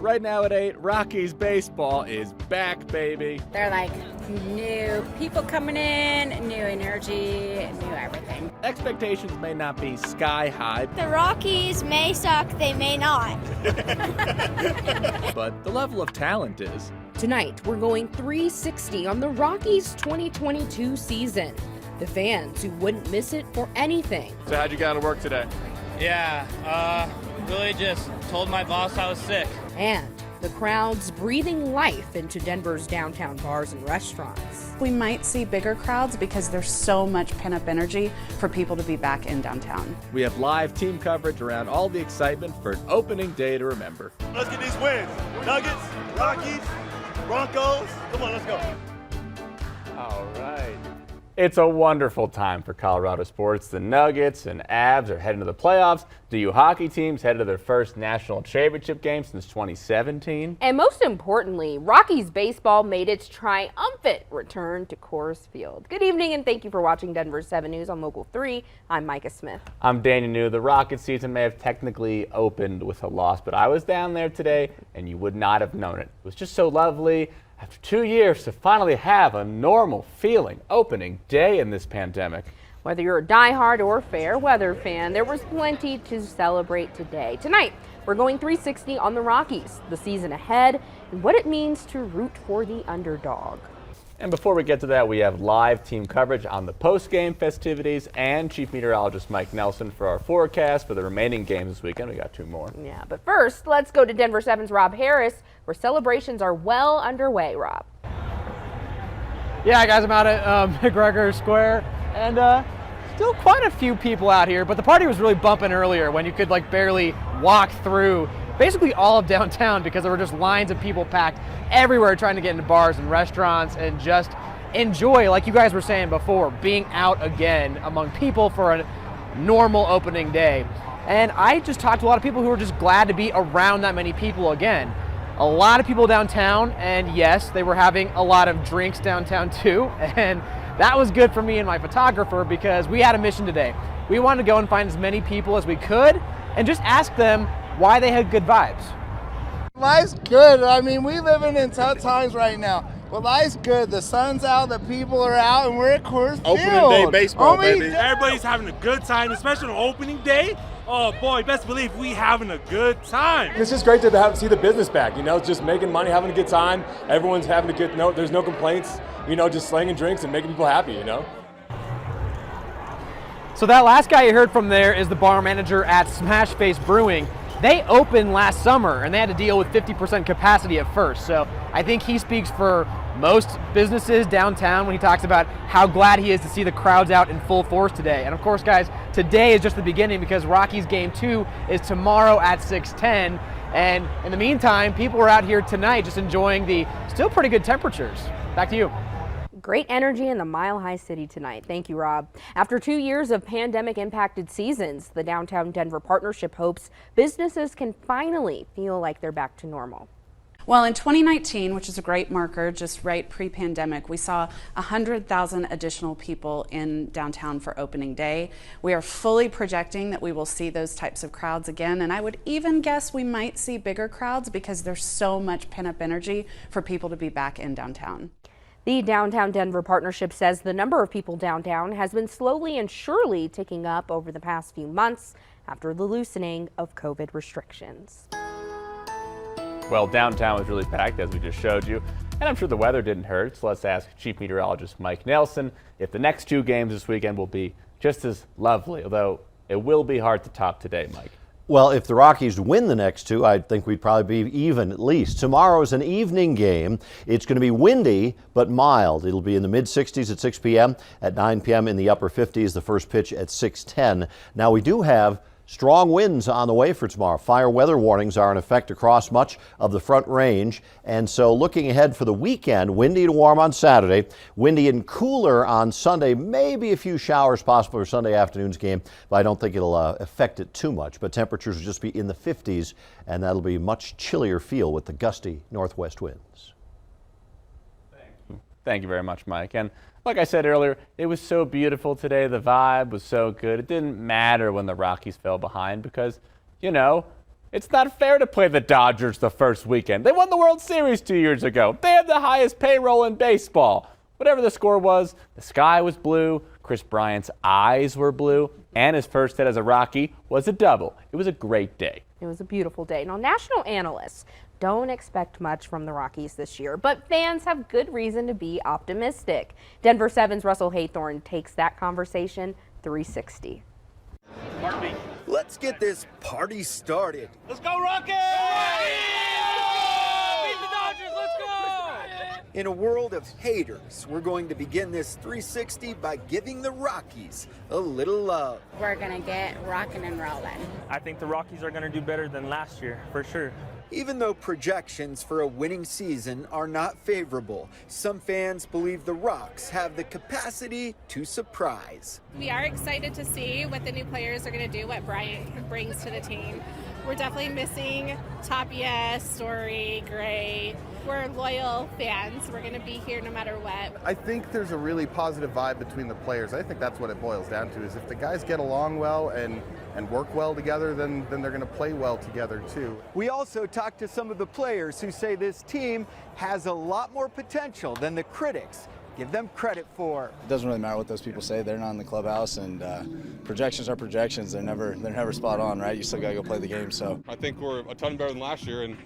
Right now at 8, Rockies baseball is back, baby. They're like new people coming in, new energy, new everything. Expectations may not be sky high, The Rockies may suck, they may not. but the level of talent is. Tonight, we're going 360 on the Rockies 2022 season. The fans who wouldn't miss it for anything. So how'd you get out of work today? Yeah, really just told my boss I was sick. And the crowds breathing life into Denver's downtown bars and restaurants. We might see bigger crowds because there's so much pent-up energy for people to be back in downtown. We have live team coverage around all the excitement for an opening day to remember. Let's get these wins. Nuggets, Rockies, Broncos. Come on, let's go. All right. It's a wonderful time for Colorado sports. The Nuggets and Avs are heading to the playoffs. The U hockey team's headed to their first national championship game since 2017. And most importantly, Rockies baseball made its triumphant return to Coors Field. Good evening and thank you for watching Denver 7 News on Local 3. I'm Micah Smith. I'm Daniel New. The Rockets season may have technically opened with a loss, but I was down there today and you would not have known it. It was just so lovely. After 2 years to finally have a normal feeling opening day in this pandemic. Whether you're a diehard or fair weather fan, there was plenty to celebrate today. Tonight, we're going 360 on the Rockies, the season ahead, and what it means to root for the underdog. And before we get to that, we have live team coverage on the post-game festivities and Chief Meteorologist Mike Nelson for our forecast for the remaining games this weekend. We got 2 more. Yeah, but first, let's go to Denver 7's Rob Harris, where celebrations are well underway. Rob. Yeah, guys, I'm out at McGregor Square, and still quite a few people out here, but the party was really bumping earlier when you could like barely walk through basically all of downtown because there were just lines of people packed everywhere trying to get into bars and restaurants and just enjoy, like you guys were saying before, being out again among people for a normal opening day. And I just talked to a lot of people who were just glad to be around that many people again. A lot of people downtown, and yes, they were having a lot of drinks downtown too, and that was good for me and my photographer because we had a mission today. We wanted to go and find as many people as we could and just ask them why they had good vibes. Life's good. I mean, we living in tough times right now. But life's good. The sun's out, the people are out, and we're at Coors Field. Opening day baseball, baby. Everybody's having a good time, especially on opening day. Oh boy, best believe we having a good time. It's just great to see the business back, you know, just making money, having a good time. Everyone's having a good, there's no complaints, you know, just slanging drinks and making people happy, you know. So that last guy you heard from there is the bar manager at Smash Face Brewing. They opened last summer and they had to deal with 50% capacity at first. So I think he speaks for most businesses downtown when he talks about how glad he is to see the crowds out in full force today. And of course, guys, today is just the beginning because Rockies Game 2 is tomorrow at 6:10. And in the meantime, people are out here tonight just enjoying the still pretty good temperatures. Back to you. Great energy in the Mile High City tonight. Thank you, Rob. After 2 years of pandemic-impacted seasons, the Downtown Denver Partnership hopes businesses can finally feel like they're back to normal. Well, in 2019, which is a great marker, just right pre-pandemic, we saw 100,000 additional people in downtown for opening day. We are fully projecting that we will see those types of crowds again, and I would even guess we might see bigger crowds because there's so much pent-up energy for people to be back in downtown. The Downtown Denver Partnership says the number of people downtown has been slowly and surely ticking up over the past few months after the loosening of COVID restrictions. Well, downtown was really packed, as we just showed you, and I'm sure the weather didn't hurt, so let's ask Chief Meteorologist Mike Nelson if the next 2 games this weekend will be just as lovely, although it will be hard to top today, Mike. Well, if the Rockies win the next 2, I think we'd probably be even at least. Tomorrow is an evening game. It's going to be windy but mild. It'll be in the mid-60s at 6 p.m. At 9 p.m. in the upper 50s, the first pitch at 6:10. Now, we do have strong winds on the way for tomorrow. Fire weather warnings are in effect across much of the Front Range. And so looking ahead for the weekend, windy and warm on Saturday, windy and cooler on Sunday, maybe a few showers possible for Sunday afternoon's game, but I don't think it'll affect it too much. But temperatures will just be in the 50s, and that'll be a much chillier feel with the gusty northwest winds. Thank you very much, Mike. And like I said earlier, it was so beautiful today. The vibe was so good. It didn't matter when the Rockies fell behind because, you know, It's not fair to play the Dodgers the first weekend. They won the World Series 2 years ago. They have the highest payroll in baseball. Whatever the score was, the sky was blue, Kris Bryant's eyes were blue, and his first hit as a Rocky was a double. It was a great day. It was a beautiful day. Now, national analysts don't expect much from the Rockies this year, but fans have good reason to be optimistic. Denver 7's Russell Haythorne takes that conversation 360. Let's get this party started. Let's go, Rockets! Beat the Dodgers, let's go! In a world of haters, we're going to begin this 360 by giving the Rockies a little love. We're going to get rocking and rolling. I think the Rockies are going to do better than last year, for sure. Even though projections for a winning season are not favorable, some fans believe the Rocks have the capacity to surprise. We are excited to see what the new players are going to do, what Bryant brings to the team. We're definitely missing Tapia, Story, Gray. We're loyal fans. We're going to be here no matter what. I think there's a really positive vibe between the players. I think that's what it boils down to, is if the guys get along well and work well together, then they're going to play well together too. We also talked to some of the players who say this team has a lot more potential than the critics give them credit for. It doesn't really matter what those people say. They're not in the clubhouse, and projections are projections. They're never spot on, right? You still got to go play the game. So I think we're a ton better than last year, and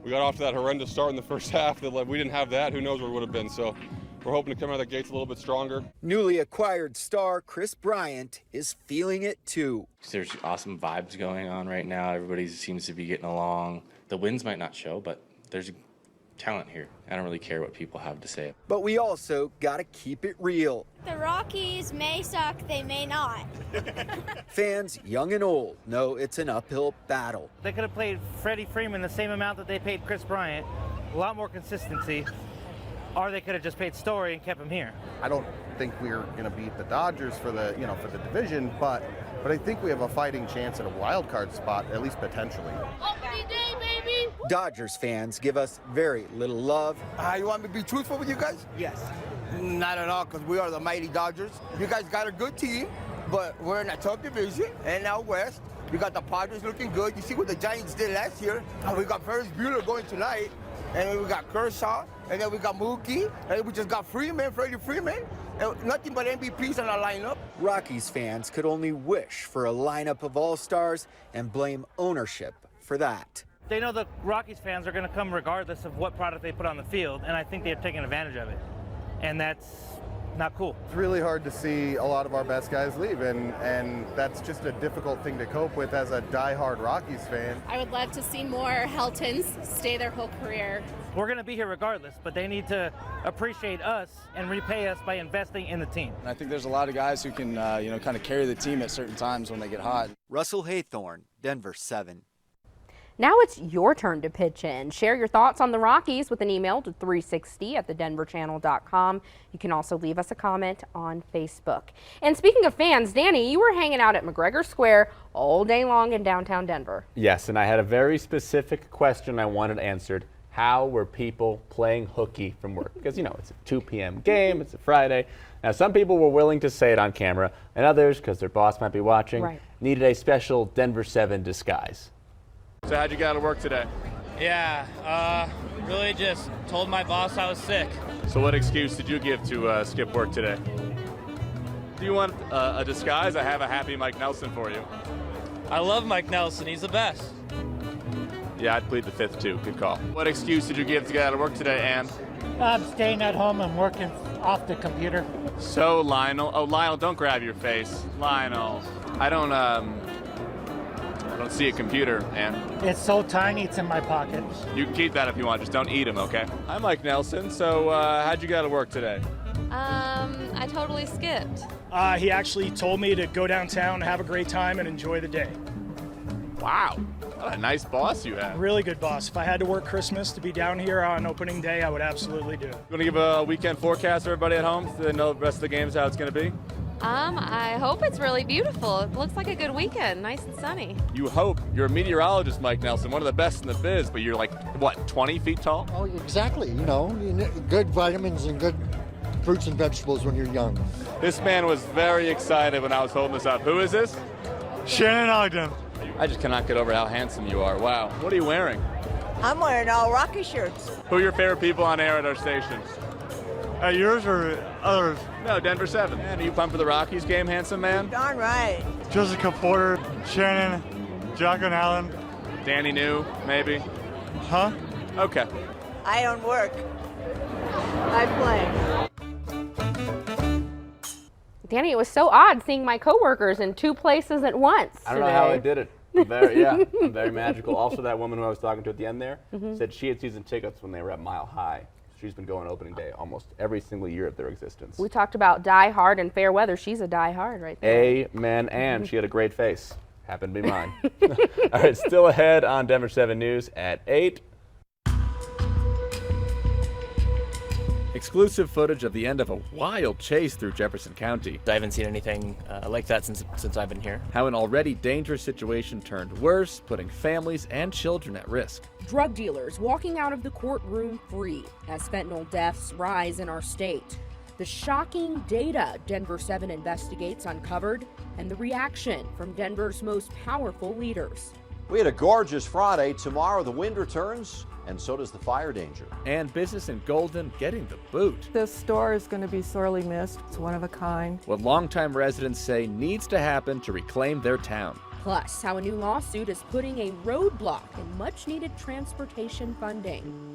we got off to that horrendous start in the first half. That we didn't have that, who knows where it would have been. So we're hoping to come out of the gates a little bit stronger. Newly acquired star Kris Bryant is feeling it too. There's awesome vibes going on right now. Everybody seems to be getting along. The wins might not show, but there's talent here. I don't really care what people have to say. But we also got to keep it real. The Rockies may suck, they may not. Fans, young and old, know it's an uphill battle. They could have played Freddie Freeman the same amount that they paid Kris Bryant, a lot more consistency, or they could have just paid Story and kept him here. I don't think we're going to beat the Dodgers for the division, but I think we have a fighting chance at a wild card spot, at least potentially. Opening day, baby! Dodgers fans give us very little love. You want me to be truthful with you guys? Yes. Not at all, because we are the mighty Dodgers. You guys got a good team, but we're in a tough division, and out west, we got the Padres looking good. You see what the Giants did last year, and we got Ferris Bueller going tonight, and then we got Kershaw, and then we got Mookie, and we just got Freddie Freeman. Nothing but MVPs in our lineup. Rockies fans could only wish for a lineup of all-stars and blame ownership for that. They know the Rockies fans are going to come regardless of what product they put on the field, and I think they're taking advantage of it. And that's not cool. It's really hard to see a lot of our best guys leave, and that's just a difficult thing to cope with as a diehard Rockies fan. I would love to see more Heltons stay their whole career. We're going to be here regardless, but they need to appreciate us and repay us by investing in the team. I think there's a lot of guys who can, kind of carry the team at certain times when they get hot. Russell Haythorne, Denver 7. Now it's your turn to pitch in. Share your thoughts on the Rockies with an email to 360@thedenverchannel.com. You can also leave us a comment on Facebook. And speaking of fans, Danny, you were hanging out at McGregor Square all day long in downtown Denver. Yes, and I had a very specific question I wanted answered. How were people playing hooky from work? Because, it's a 2 p.m. game, it's a Friday. Now, some people were willing to say it on camera, and others, because their boss might be watching, needed a special Denver 7 disguise. So how'd you get out of work today? Yeah, really just told my boss I was sick. So what excuse did you give to skip work today? Do you want a disguise? I have a happy Mike Nelson for you. I love Mike Nelson. He's the best. Yeah, I'd plead the fifth too. Good call. What excuse did you give to get out of work today, Ann? I'm staying at home. I'm working off the computer. So, Lionel, don't grab your face. Lionel, I don't see a computer, Ann. It's so tiny, it's in my pocket. You can keep that if you want, just don't eat them, okay? I'm Mike Nelson, so how'd you get out of work today? I totally skipped. He actually told me to go downtown, have a great time, and enjoy the day. Wow, what a nice boss you have. Really good boss. If I had to work Christmas to be down here on opening day, I would absolutely do it. You want to give a weekend forecast for everybody at home so they know the rest of the games how it's going to be? I hope it's really beautiful. It looks like a good weekend, nice and sunny. You hope. You're a meteorologist, Mike Nelson, one of the best in the biz, but you're like, what, 20 feet tall? Oh, exactly. You need good vitamins and good fruits and vegetables when you're young. This man was very excited when I was holding this up. Who is this? Shannon Ogden. Are you I just cannot get over how handsome you are. Wow. What are you wearing? I'm wearing all Rocky shirts. Who are your favorite people on air at our station? Yours or others? No, Denver 7. Man, are you pumped for the Rockies game, handsome man? Darn right. Jessica Porter, Shannon, Jacqueline Allen. Danny New, maybe? Huh? Okay. I don't work. I play. Danny, it was so odd seeing my coworkers in 2 places at once. I don't know how I did it. Very magical. Also, that woman who I was talking to at the end there said she had season tickets when they were at Mile High. She's been going opening day almost every single year of their existence. We talked about Die Hard and fair weather. She's a Die Hard right there. Amen. And she had a great face. Happened to be mine. All right, still ahead on Denver 7 News at 8. Exclusive footage of the end of a wild chase through Jefferson County. I haven't seen anything like that since I've been here. How an already dangerous situation turned worse, putting families and children at risk. Drug dealers walking out of the courtroom free as fentanyl deaths rise in our state. The shocking data Denver 7 Investigates uncovered, and the reaction from Denver's most powerful leaders. We had a gorgeous Friday. Tomorrow the wind returns, and so does the fire danger. And business in Golden getting the boot. This store is going to be sorely missed. It's one of a kind. What longtime residents say needs to happen to reclaim their town. Plus, how a new lawsuit is putting a roadblock in much-needed transportation funding.